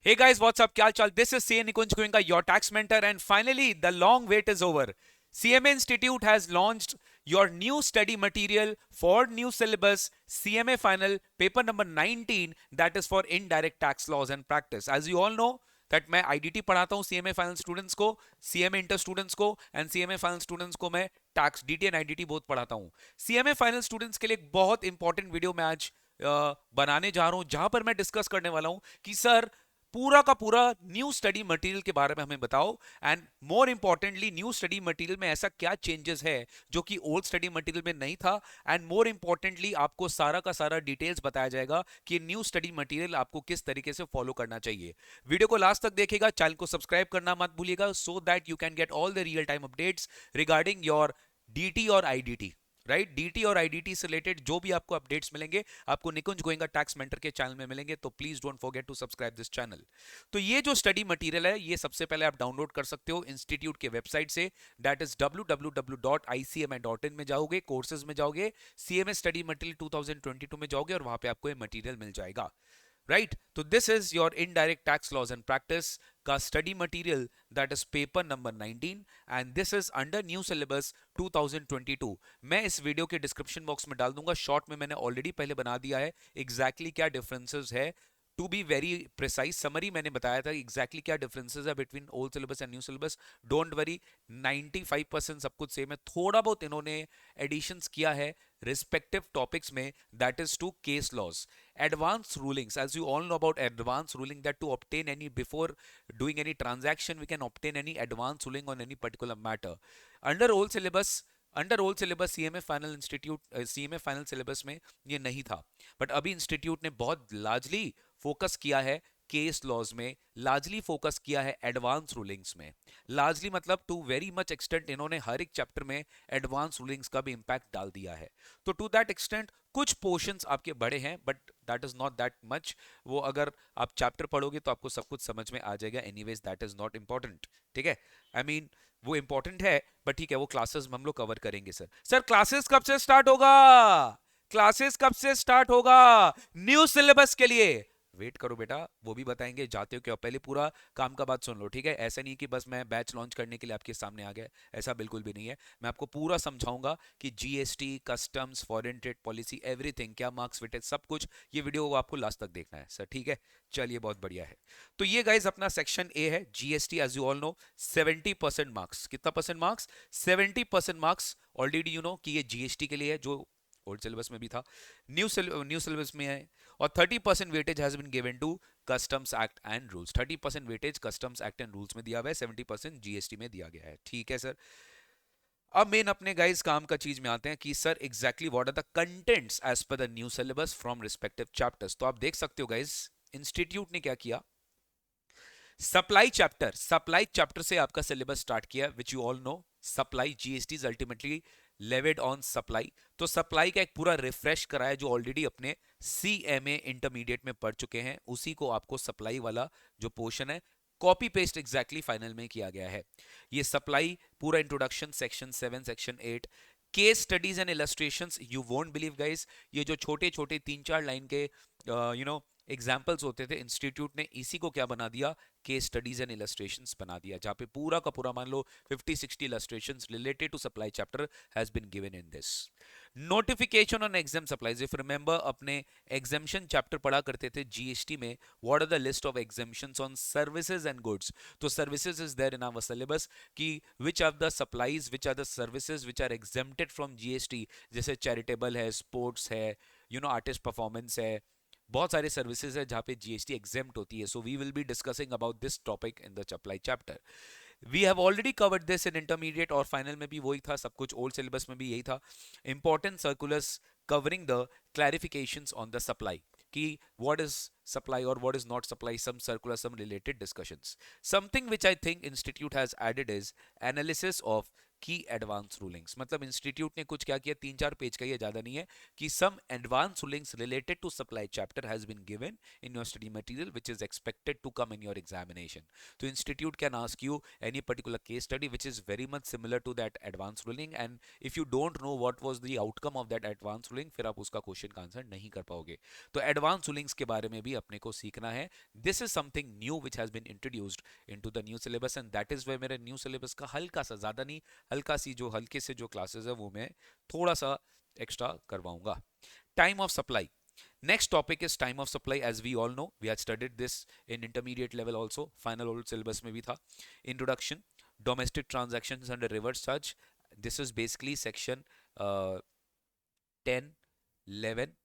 Hey guys, what's up? Kya chal? This is CA Nikunj Goenka, your tax mentor, and finally, the long wait is over. CMA Institute has launched your new study material for new syllabus CMA Final paper number 19, that is for indirect tax laws and practice. As you all know that मैं IDT पढ़ाता हूँ CMA final students को, CMA inter students को and CMA final students को मैं tax DT and IDT both पढ़ाता हूँ. CMA final students के लिए एक बहुत इंपॉर्टेंट वीडियो मैं आज बनाने जा रहा हूँ, जहां पर मैं डिस्कस करने वाला हूँ कि सर पूरा का पूरा न्यू स्टडी मटेरियल के बारे में हमें बताओ, and more importantly new study material में ऐसा क्या चेंजेस है जो कि ओल्ड स्टडी मटेरियल में नहीं था, एंड मोर इंपॉर्टेंटली आपको सारा का सारा डिटेल्स बताया जाएगा कि न्यू स्टडी मटेरियल आपको किस तरीके से फॉलो करना चाहिए. वीडियो को लास्ट तक देखिएगा, चैनल को सब्सक्राइब करना मत भूलिएगा, so that you can get all the real time updates regarding your DT और आईडीटी. राइट, डीटी और आईडीटी से रिलेटेड जो भी आपको अपडेट्स मिलेंगे आपको निकुंज गोएंगा टैक्स मेंटर के चैनल में मिलेंगे, तो please don't forget to subscribe this channel. तो ये जो स्टडी मटेरियल है ये सबसे पहले आप डाउनलोड कर सकते हो इंस्टीट्यूट के वेबसाइट से, दैट इज www.icmi.in में जाओगे, कोर्सेज में जाओगे, सीएमए स्टडी मटेरियल 2022 में जाओगे और वहां पे आपको ये मटेरियल मिल जाएगा. राइट, तो this is your indirect tax laws and practice का study material, that is paper number 19, and this is under new syllabus 2022. मैं इस वीडियो के डिस्क्रिप्शन बॉक्स में डाल दूंगा, शॉर्ट में मैंने ऑलरेडी पहले बना दिया है एग्जैक्टली क्या डिफरेंसेस है. To be very precise summary मैंने बताया था एग्जैक्टली क्या डिफरेंसेस है between old syllabus and new syllabus. Don't worry, 95% सब कुछ सेम है, थोड़ा बहुत इन्होंने एडिशंस किया है रिस्पेक्टिव टॉपिक्स में, that is to case laws, advanced rulings. As you all know about advanced ruling, that to obtain any, before doing any transaction, we can obtain any advanced ruling on any particular matter under old syllabus. Under old syllabus CMA final institute CMA final syllabus में ये नहीं था, but अभी institute ने बहुत largely focus किया है case laws में, लार्जली फोकस किया है एडवांस रूलिंग्स में. लार्जली मतलब टू वेरी मच एक्सटेंट इन्होंने हर एक चैप्टर में एडवांस रूलिंग्स का भी इंपैक्ट डाल दिया है. तो टू दैट एक्सटेंट कुछ पोर्शंस आपके बड़े हैं, but that is not that much. वो अगर आप चैप्टर पढ़ोगे तो आपको सब कुछ समझ में आ जाएगा. Anyways that is not important, ठीक है. आई मीन वो इंपॉर्टेंट है बट ठीक है, वो क्लासेस हम लोग कवर करेंगे. सर सर क्लासेस कब से स्टार्ट होगा? क्लासेस कब से स्टार्ट होगा न्यू सिलेबस के लिए? वेट करो बेटा, वो भी बताएंगे. जाते हो क्या, पहले पूरा काम का बात सुन लो, ठीक है. ऐसा नहीं कि बस मैं बैच लॉन्च करने के लिए आपके सामने आ गया, ऐसा बिल्कुल भी नहीं है. मैं आपको पूरा समझाऊंगा कि GST, customs, foreign trade policy, everything, क्या मार्क्स वेटेज, सब कुछ. ये वीडियो आपको लास्ट तक देखना है सर, ठीक है. चलिए, बहुत बढ़िया है. तो ये गाइज अपना सेक्शन ए है, GST. As you all know 70% marks, कितना percent marks? 70% marks. Already you know कि ये जीएसटी के लिए है, जो ओल्ड सिलेबस में भी था, न्यू सिलेबस में है. और 30% weightage has been given to customs act and rules. 30% weightage customs act and rules में दिया हुआ है, 70% जीएसटी में दिया गया है, ठीक है सर. अब मेन अपने गाइस काम का चीज में आते हैं कि sir exactly what are the contents as per the new syllabus from respective chapters. तो आप देख सकते हो गाइस, इंस्टीट्यूट ने क्या किया, सप्लाई चैप्टर से आपका सिलेबस स्टार्ट किया, which you all know. Supply GST is ultimately levied on supply. तो सप्लाई का एक पूरा रिफ्रेश कराया, जो ऑलरेडी अपने सीएमए इंटरमीडिएट में पढ़ चुके हैं, उसी को आपको सप्लाई वाला जो पोर्शन है कॉपी पेस्ट एग्जैक्टली फाइनल में किया गया है. ये सप्लाई पूरा introduction, section 7, section 8, case studies and illustrations. You won't believe guys, ये जो छोटे छोटे 3-4 लाइन के यू नो एग्जाम्पल्स होते थे, इंस्टीट्यूट ने इसी को क्या बना दिया, केस स्टडीज एंड इलस्ट्रेशंस बना दिया, जहां पे पूरा का पूरा मान लो 50-60 illustrations related to supply chapter has been given in this. Notification on exempt supplies. If remember अपने एग्जामिशन चैप्टर पढ़ा करते थे जीएसटी में, what are the list of exemptions on services and goods. तो services is there in our syllabus कि which are the supplies, which are the services which are exempted from GST. जैसे charitable है, sports है, you know artist performance है, बहुत सारे services है जहां पे जीएसटी एग्जेम्प्ट होती है. So we will be discussing about this topic in the supply chapter. We have already covered this in intermediate, और फाइनल में भी वही था, सब कुछ ओल्ड सिलेबस में भी यही था. Important circulars covering the clarifications on the supply, कि what is supply or what is not supply, some circular, some related discussions. Something which I think institute has added is analysis of की advance rulings, मतलब institute ने कुछ क्या किया, 3-4 page का, ये ज्यादा नहीं है, कि some advance rulings related to supply chapter has been given in your study material which is expected to come in your examination. So institute can ask you any particular case study which is very much similar to that advanced ruling, and if you don't know what was the outcome of that advanced ruling, फिर आप उसका question का answer नहीं कर पाओगे. तो advance rulings के बारे में भी अपने को सीखना है. This is something new which has been introduced into the new syllabus, and that is way मेरे न्यू सिलेबस का हल्का सा, ज्यादा नहीं, हल्का सी जो हल्के से जो क्लासेस है वो मैं थोड़ा सा एक्स्ट्रा करवाऊंगा. Time of supply. Next topic is time of supply. As we all know, we had studied this in intermediate level also. Final old syllabus में भी था. Introduction, domestic transactions under reverse charge. This is basically section 10, 11.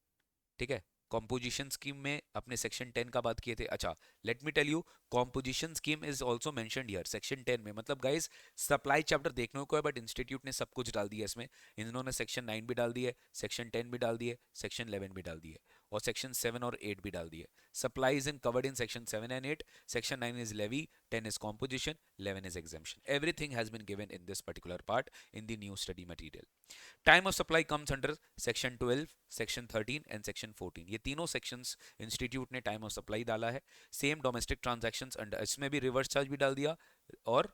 ठीक है. Composition scheme में अपने section 10 का बात किए थे. अच्छा, let me tell you, composition scheme is also mentioned here section 10 में. मतलब गाइस, सप्लाई चैप्टर देखने को है, बट इंस्टीट्यूट ने सब कुछ डाल दिया इसमें. इन्होंने सेक्शन 9 भी डाल दिए, सेक्शन 10 भी डाल दिए, सेक्शन 11 भी डाल दिए, और सेक्शन 7 और 8 भी डाल दिए. Supply is in covered in section 7 and 8. Section 9 is levy, 10 is composition, 11 is exemption. Everything has been given in this particular part in the new study material. Time of supply comes under section 12, section 13 and section 14. ये तीनों sections institute ने time of supply डाला है. Same domestic transactions under, इसमें भी reverse charge भी डाल दिया, और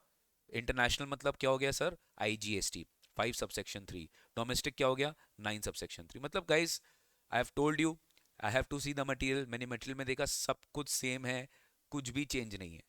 इंटरनेशनल मतलब क्या हो गया सर, IGST 5 सबसेक्शन 3. डोमेस्टिक क्या हो गया, 9 सबसेक्शन 3. मतलब guys, I have told you, I have to see the material. मैंने मटेरियल में देखा सब कुछ सेम है, कुछ भी चेंज नहीं है.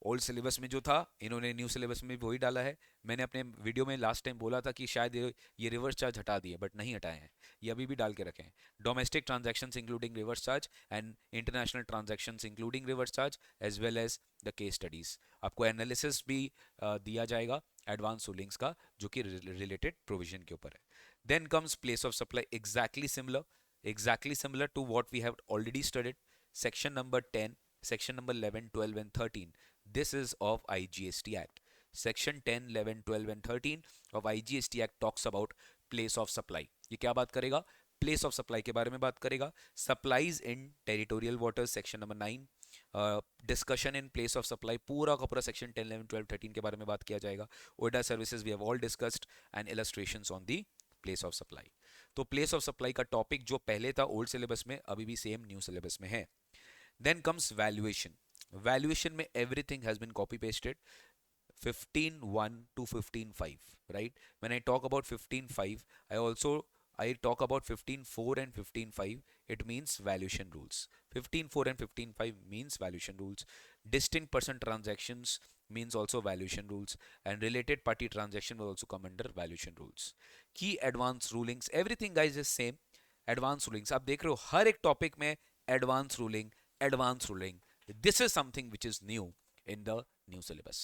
ओल्ड सिलेबस में जो था, इन्होंने न्यू सिलेबस में भी वही डाला है. मैंने अपने वीडियो में लास्ट टाइम बोला था कि शायद ये रिवर्स चार्ज हटा दिए, बट नहीं हटाए हैं, ये अभी भी डाल के रखे हैं. Domestic transactions including reverse charge and international transactions including reverse charge, as well as the case studies. आपको एनालिसिस भी दिया जाएगा एडवांस रूलिंग्स का, जो कि रिलेटेड प्रोविजन के ऊपर है. Then comes place of supply, exactly similar to what we have already studied. Section number 10, section number 11, 12 and 13. This is of IGST Act. Section 10, 11, 12 and 13 of IGST Act talks about place of supply. ये क्या बात करेगा, place of supply के बारे में बात करेगा. Supplies in territorial waters, section number 9. Discussion in place of supply, पूरा का पूरा सेक्शन 10, 11, 12, 13 के बारे में बात किया जाएगा. OIDAR services we have all discussed, and illustrations on the place of supply. तो प्लेस ऑफ सप्लाई का टॉपिक जो पहले था ओल्ड सिलेबस में, अभी भी सेम न्यू सिलेबस में है. Then comes valuation. वैल्यूएशन में everything has been copy pasted. 15.1 to 15.5, right? When I talk about 15.5, I talk about 15.4 and 15.5. It means valuation rules. 15.4 and 15.5 means valuation rules. Distinct person transactions means also valuation rules, and related party transaction will also come under valuation rules. Key advanced rulings, everything guys is same. Advanced rulings आप देख रहे हो हर एक topic में advanced ruling, advanced ruling. This is something which is new in the new syllabus.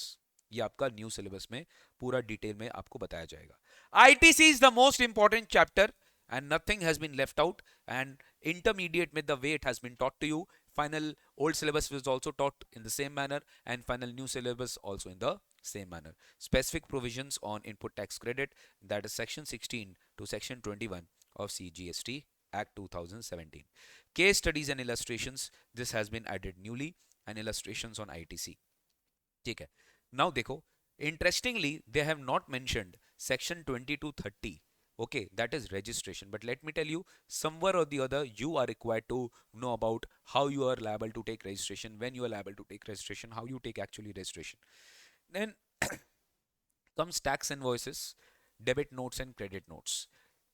ये आपका new syllabus में पूरा डिटेल में आपको बताया जाएगा. ITC is the most important chapter and nothing has been left out, and intermediate में the way it has been taught to you, final old syllabus was also taught in the same manner, and final new syllabus also in the same manner. Specific provisions on input tax credit, that is section 16 to section 21 of CGST Act 2017. Case studies and illustrations, this has been added newly, and illustrations on ITC. ठीक है. Now देखो, interestingly they have not mentioned section 20 to 30. Okay, that is registration, but let me tell you, somewhere or the other you are required to know about how you are liable to take registration, when you are liable to take registration, how you take actually registration. Then comes tax invoices, debit notes and credit notes.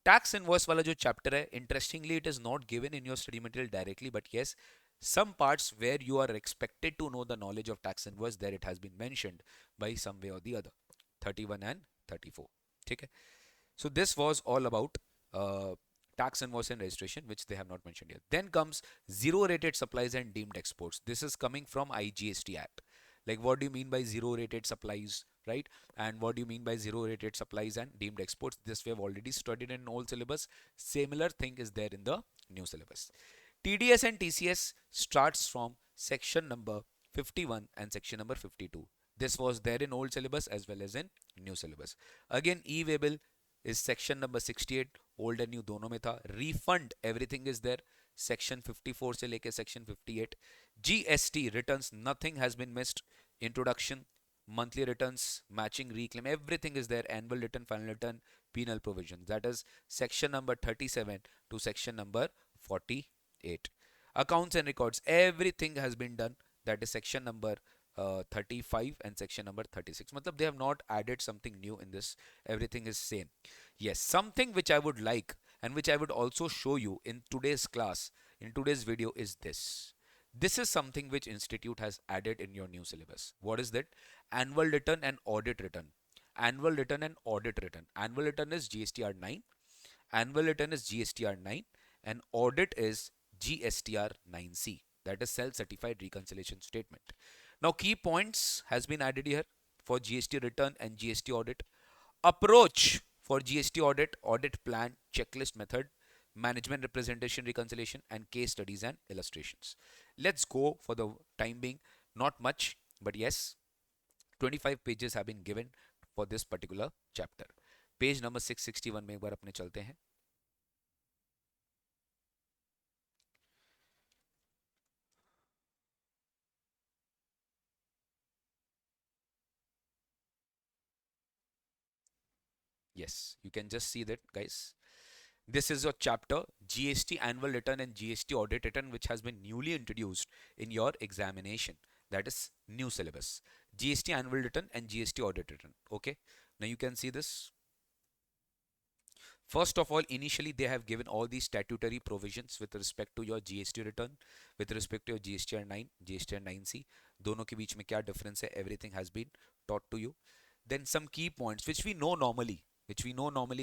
Tax invoice वाला जो chapter है, interestingly it is not given in your study material directly, but yes, some parts where you are expected to know the knowledge of tax invoice, there it has been mentioned by some way or the other. 31 and 34. ठीक है. So this was all about tax invoice and registration, which they have not mentioned here. Then comes zero rated supplies and deemed exports. This is coming from IGST Act. Like, what do you mean by zero rated supplies, right? And what do you mean by zero rated supplies and deemed exports? This we have already studied in old syllabus. Similar thing is there in the new syllabus. TDS and TCS starts from section number 51 and section number 52. This was there in old syllabus as well as in new syllabus. Again, e-waybill is section number 68, old and new दोनों में था. Refund, everything is there, section 54 से लेके section 58. GST returns, nothing has been missed. Introduction, monthly returns, matching reclaim, everything is there. Annual return, final return, penal provisions. That is section number 37 to section number 48. Accounts and records, everything has been done. That is section number 35 and section number 36. Matlab they have not added something new in this. Everything is same. Yes, something which I would like and which I would also show you in today's class, in today's video is this. This is something which Institute has added in your new syllabus. What is that? Annual return and audit return. Annual return and audit return. Annual return is GSTR 9. Annual return is GSTR 9 and audit is GSTR 9C. That is self-certified reconciliation statement. Now key points has been added here for GST return and GST audit. Approach for GST audit, audit plan, checklist method, management representation reconciliation, and case studies and illustrations. Let's go for the time being. Not much, but yes, 25 pages have been given for this particular chapter. Page number 661 में एक बार अपने चलते हैं. Yes, you can just see that, guys. This is your chapter GST annual return and GST audit return, which has been newly introduced in your examination. That is new syllabus. GST annual return and GST audit return. Okay. Now you can see this. First of all, initially they have given all these statutory provisions with respect to your GST return, with respect to your GSTR 9, GSTR 9C. दोनों के बीच में क्या difference है? Everything has been taught to you. Then some key points which we know normally,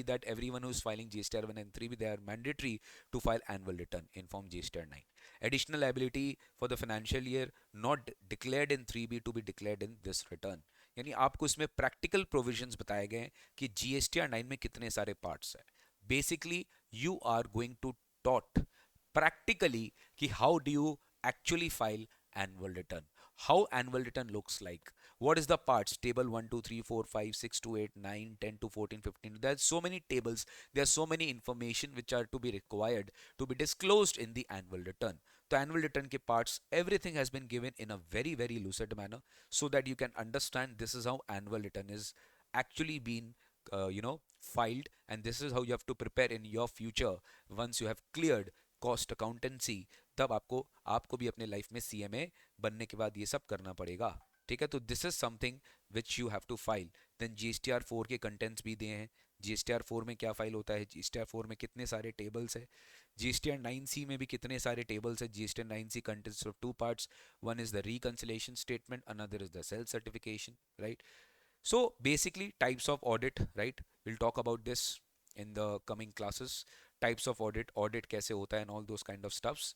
that everyone who is filing GSTR 1 and 3, they are mandatory to file annual return in form GSTR 9. Additional liability for the financial year not declared in 3B to be declared in this return. यानी आपको इसमें practical provisions बताए गए हैं कि GSTR 9 में कितने सारे पार्ट्स है. Basically you are going to taught practically ki how do you actually file annual return, how annual return looks like, what is the parts, table 1 2 3 4 5 6 to 8 9 10 to 14 15. There are so many tables, there are so many information which are to be required to be disclosed in the annual return. The annual return ke parts, everything has been given in a very very lucid manner so that you can understand this is how annual return is actually been filed, and this is how you have to prepare in your future once you have cleared cost accountancy. तब आपको भी अपने life में CMA बनने के बाद ये सब करना पड़ेगा. ठीक है, तो this is something which you have to file. Then GSTR 4 के कंटेंट्स भी दिए हैं. जीएसटीआर 4 में क्या फाइल होता है, जीएसटीआर 4 में कितने सारे टेबल्स है, जीएसटीआर 9C में भी कितने सारे टेबल्स है. GSTR 9C contents of two parts, one is the reconciliation statement, another is the self certification, right. So basically types of audit, right? We'll talk about this in the coming classes. Types of audit कैसे होता है and all those kind of stuffs.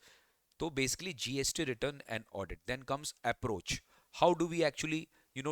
So basically GST return and audit. Then comes approach. How do we actually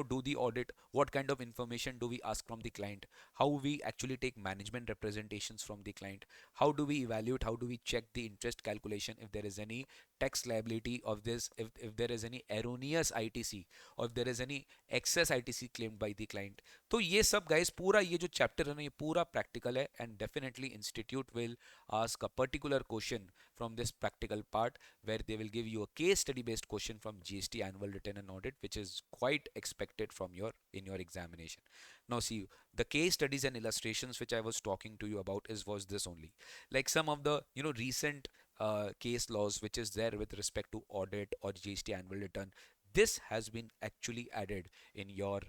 do the audit? What kind of information do we ask from the client? How we actually take management representations from the client? How do we evaluate, how do we check the interest calculation if there is any tax liability of this, if there is any erroneous ITC, or if there is any excess ITC claimed by the client. तो ये सब guys, पूरा ये जो chapter है ना, ये पूरा practical है, and definitely institute will ask a particular question from this practical part where they will give you a case study based question from GST annual return and audit, which is quite expected from in your examination. Now see, the case studies and illustrations which I was talking to you about was this only, like some of the recent case laws which is there with respect to audit or GST annual return. This has been actually added in your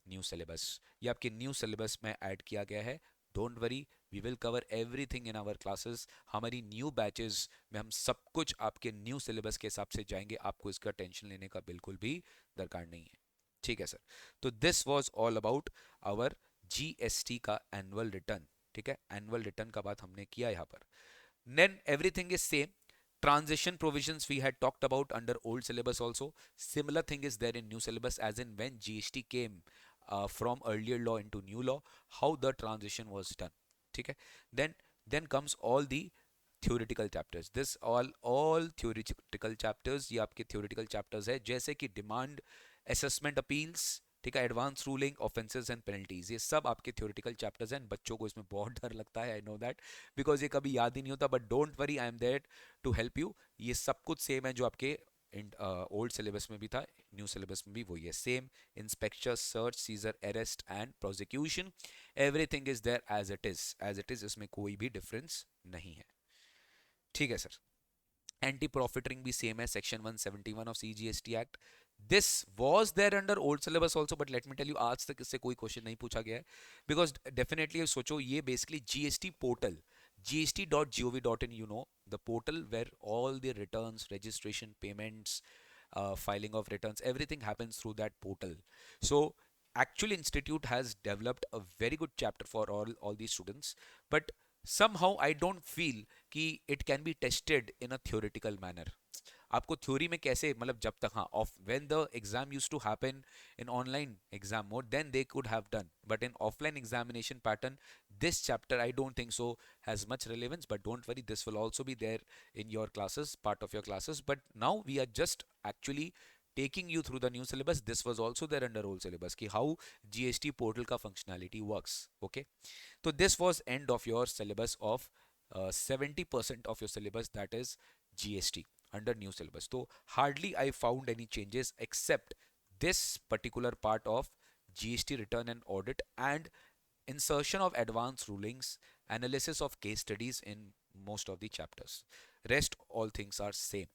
new syllabus. ये आपके new syllabus में add किया गया है. Don't worry, we will cover everything in our classes. हमारी new batches में हम सब कुछ आपके new syllabus के हिसाब से जाएंगे. आपको इसका टेंशन लेने का बिल्कुल भी दरकार नहीं है. ठीक है सर. तो this was all about our GST का annual return. ठीक है, annual return का बात हमने किया यहाँ पर. Then everything is same. Transition provisions we had talked about under old syllabus also. Similar thing is there in new syllabus, as in when GST came from earlier law into new law, how the transition was done. ठीक है. Then comes all the theoretical chapters. This all theoretical chapters, ये आपके theoretical chapters है, जैसे कि demand assessment appeals, ठीक है, advance ruling, offences and penalties, ये सब आपके थ्योरेटिकल चैप्टर्स हैं. बच्चों को इसमें बहुत डर लगता है, आई नो दैट, बिकॉज ये कभी याद ही नहीं होता. But don't worry, I am there to help you. ये सब कुछ सेम है जो आपके ओल्ड सिलेबस में भी था, न्यू सिलेबस में भी वही है same, inspection, search, seizure, arrest and prosecution, everything is there as it is, इसमें कोई भी डिफरेंस नहीं है। ठीक है सर। एंटी प्रॉफिटरिंग भी सेम है, section 171 of CGST act. This was there under old syllabus also, but let me tell you आज तक इससे कोई क्वेश्चन नहीं पूछा गया है, बिकॉज डेफिनेटली सोचो ये basically GST portal, gst.gov.in, you know, the portal where all the returns, registration, payments, filing of returns, everything happens through that portal. So actually institute has developed a very good chapter for all these students, but somehow I don't feel कि it can be tested in a theoretical manner. आपको theory में कैसे, मतलब जब तक हाँ of when the exam used to happen in online exam mode, then they could have done, but in offline examination pattern this chapter I don't think so has much relevance, but don't worry, this will also be there in your classes, part of your classes. But now we are just actually taking you through the new syllabus. This was also there under old syllabus ki how GST portal ka functionality works. Okay, so this was end of your syllabus of 70% of your syllabus, that is GST under new syllabus. So hardly I found any changes except this particular part of GST return and audit and insertion of advanced rulings, analysis of case studies in most of the chapters. Rest all things are same,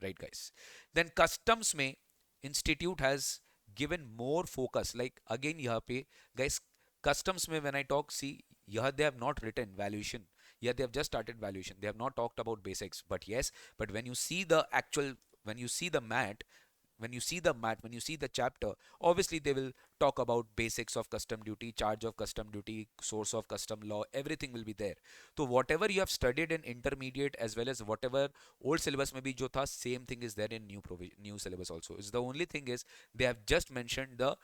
right guys? Then customs में institute has given more focus, like again यहाँ पे guys customs में when I talk, see here they have not written valuation, yeah they have just started valuation, they have not talked about basics, but yes, but when you see the actual, when you see the mat, when you see the mat, when you see the chapter, obviously they will talk about basics of custom duty, charge of custom duty, source of custom law, everything will be there. So whatever you have studied in intermediate as well as whatever old syllabus में भी जो था, same thing is there in new syllabus also. Is the only thing is they have just mentioned the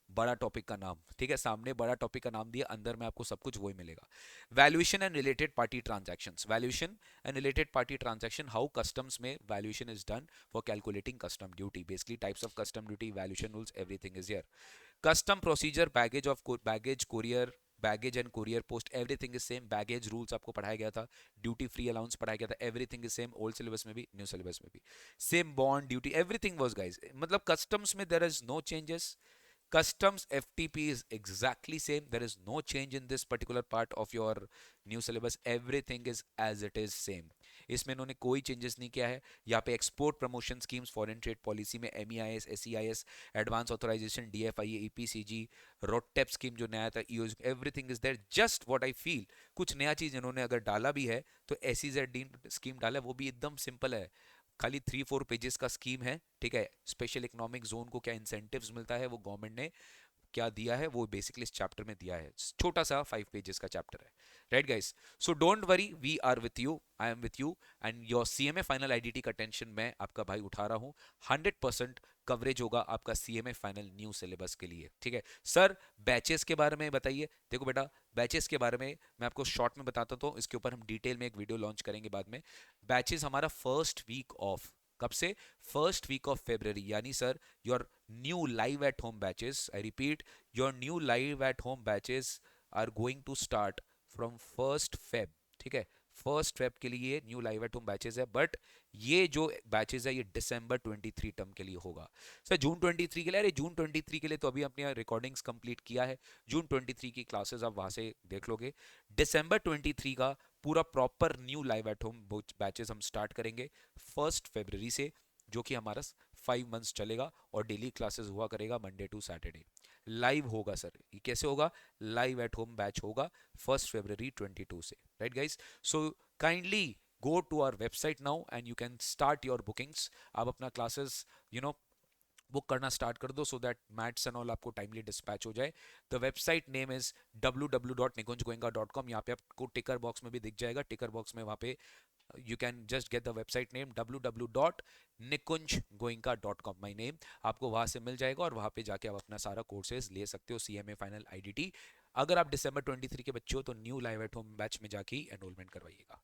बड़ा topic का नाम, ठीक है, सामने बड़ा टॉपिक का नाम दिया, अंदर में आपको सब कुछ वही मिलेगा. Valuation and related party transactions, valuation and related party transaction, how customs में valuation is done for calculating custom duty, basically types of custom duty, valuation rules, everything is here. Custom procedure, baggage courier, baggage and courier post, everything is same. Baggage rules आपको पढ़ाया गया था, duty free allowance पढ़ाया गया था, everything is same, old syllabus में भी new syllabus में भी same. Bond duty, everything was guys, मतलब कस्टम्स में there is no changes. Customs FTP is exactly same. There is no change in this particular part of your new syllabus. Everything is as it is same. इसमें इन्होंने कोई changes नहीं किया है. यहाँ पे export promotion schemes, foreign trade policy में MEIS, SEIS, advance authorisation, DFIA, EPCG, RoDTEP scheme जो नया था, everything is there. Just what I feel, कुछ नया चीज इन्होंने अगर डाला भी है तो SEZ स्कीम डाला है, वो भी एकदम सिंपल है, खाली 3-4 पेजेस का स्कीम है, ठीक है. स्पेशल इकोनॉमिक जोन को क्या इंसेंटिव्स मिलता है वो गवर्नमेंट ने क्या दिया है वो बेसिकली इस चैप्टर में दिया है, छोटा सा 5 पेजेस का चैप्टर है, right guys. So don't worry, we are with you, I am with you, and your CMA final IDT का टेंशन मैं आपका भाई उठा रहा हूँ. 100% कवरेज होगा आपका CMA फाइनल न्यू सिलेबस के लिए, ठीक है. सर बैचेस के बारे में बताइए. देखो बेटा, बैचेस के बारे में मैं आपको शॉर्ट में बताता हूँ, इसके ऊपर हम डिटेल में एक वीडियो लॉन्च करेंगे बाद में. बैचेस हमारा फर्स्ट वीक ऑफ, कब से, फर्स्ट वीक ऑफ February, यानी sir your new live at home batches, I repeat, your new live at home batches are going to start from 1st Feb, ठीक है. 1st Feb के लिए new live at home batches है, but ये जो batches है ये December 23 term के लिए होगा. सर जून 23 के लिए, अरे जून 23 के लिए तो अभी अपने रिकॉर्डिंग्स कंप्लीट किया है, जून 23 की क्लासेस आप वहां से देख लोगे. December 23 का पूरा proper new live at home batches हम स्टार्ट करेंगे 1st February से, जो कि हमारा 5 मंथ्स चलेगा और डेली क्लासेस हुआ करेगा मंडे टू सैटरडे. लाइव होगा सर, ये कैसे होगा, लाइव एट होम बैच होगा 1st February 22 से, right guys. So kindly go to our website now and you can start your bookings. आप अपना क्लासेस बुक करना स्टार्ट कर दो, so that maths and all आपको टाइमली डिस्पैच हो जाए. The website name is www.nikunjgoenka.com. यहाँ पे आपको टिकर बॉक्स में भी दिख जाएगा, टिकर बॉक्स में वहाँ पे you can just get the website name www.nikunjgoenka.com, my name. आपको वहां से मिल जाएगा और वहां पे जाके आप अपना सारा कोर्सेज ले सकते हो, CMA फाइनल IDT. अगर आप December 23 के बच्चे हो तो new live at home batch में जाके एनरोलमेंट करवाइएगा.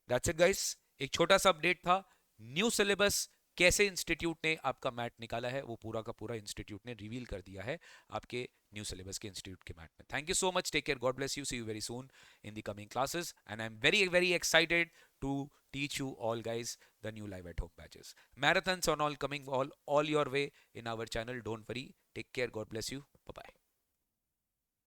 दैट्स इट गाइस, एक छोटा सा अपडेट था. न्यू सिलेबस कैसे इंस्टीट्यूट ने आपका मैट निकाला है वो पूरा का पूरा इंस्टीट्यूट ने रिवील कर दिया है आपके न्यू सिलेबस के इंस्टीट्यूट के मैट में. Thank you so much, take care, God bless you, see you very soon in the coming classes, and I'm very very excited to teach you all guys the new live at home batches, marathons on all coming all your way in our channel. Don't worry, take care, god bless you, bye bye.